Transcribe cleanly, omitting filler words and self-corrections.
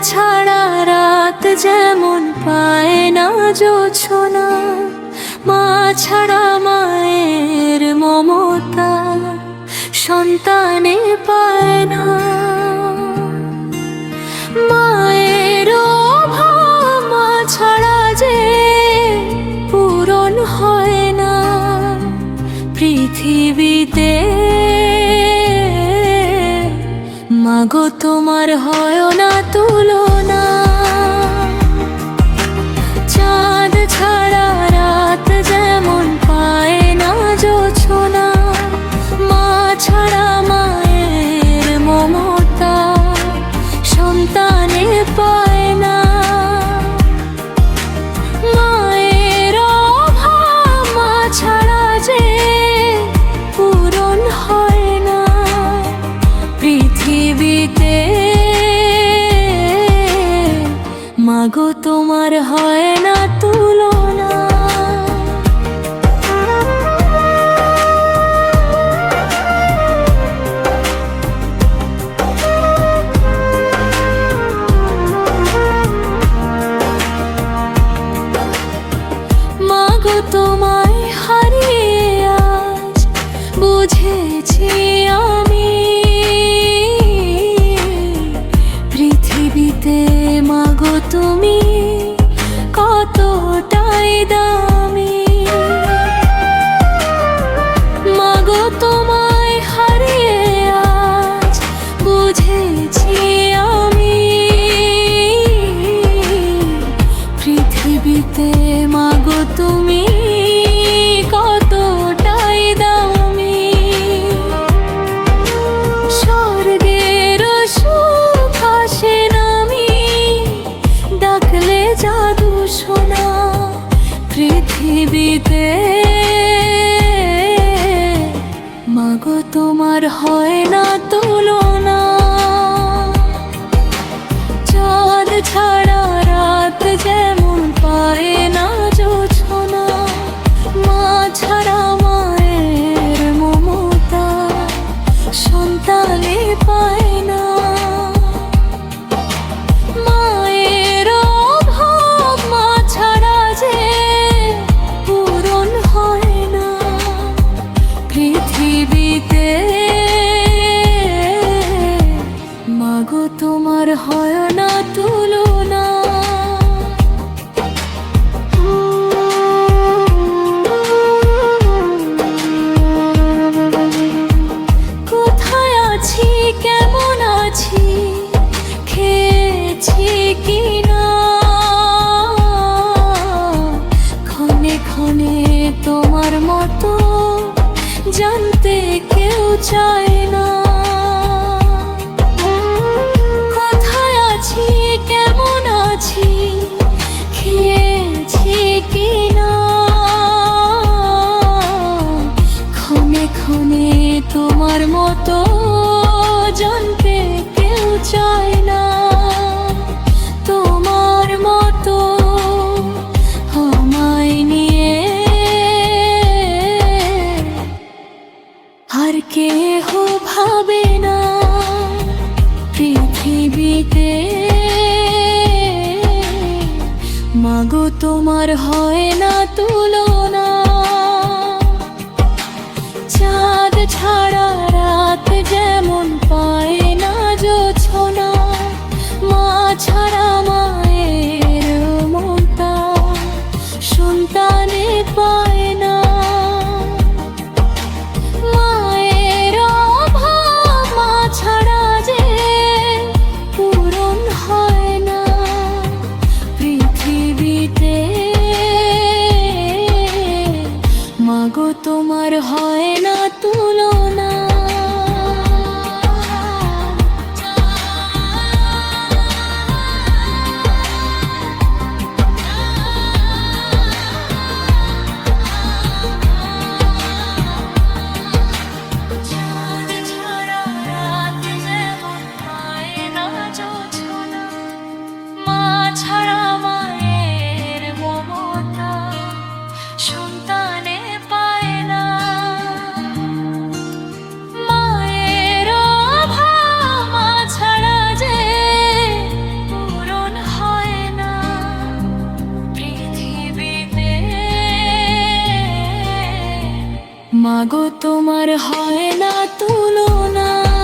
ছাড়া রাত যেমন পায় না জোছনা, মা ছাড়া মায়ের মমতা সন্তানে পায় না। মায়ের অভাব মা ছাড়া যে পূরণ হয় না পৃথিবীতে। মাগো তোমার হয় না তুলনা, চাঁদ ছাড়া রাত যেমন পায় না জোছনা, মা ছাড়া মায়ের মমতা সন্তানে পায় না। মায়ের অভাব মা ছাড়া যে পূরণ হয় না পৃথিবীতে। মাগো তোমার হয় না তুলনা। মাগো তোমায় হারিয়ে আজ বুঝেছি আমি পৃথিবীতে মাগো তুমি কতটাই দামি। মাগো তোমায় হারিয়ে আজ বুঝেছি আমি পৃথিবীতে মাগো তুমি কতটাই দামি। স্বর্গের সুখ আসে নামি ডাকলে জাদু শোনা পৃথিবীতে। মাগো তোমার হয় না তুলনা, চাঁদ ছাড়া রাত যেমন পায় না জোছনা, মা ছাড়া মায়ের মমতা সন্তানে পায় না। মায়ের অভাব মা ছাড়া যে পূরণ হয় না পৃথিবীতে। মাগো তোমার হয় না তুলনা। কোথায় আছি কেমন আছি খেয়েছি কিনা, ক্ষণে ক্ষণে তোমার মতো জানতে কেউ চায় না। কোথায় আছি কেমন আছি খেয়েছি কিনা, ক্ষণে ক্ষণে তোমার মতো জানতে কেউ চায় না। তোমার মতো আমায় নিয়ে আর কেহ ভাবে না পৃথিবীতে। মাগো তোমার হয় না তুলনা, চাঁদ ছাড়া রাত যেমন পায় না জোছনা, মা ছাড়া মায়ের মমতা সন্তানে পায় না। মায়ের অভাব মা ছাড়া যে পূরণ হয় না পৃথিবীতে। মাগো তোমার হয় না তুলনা। ছাড়া মায়ের মমতা সন্তানে পায় না। মাগো তোমার হয় না তুলনা।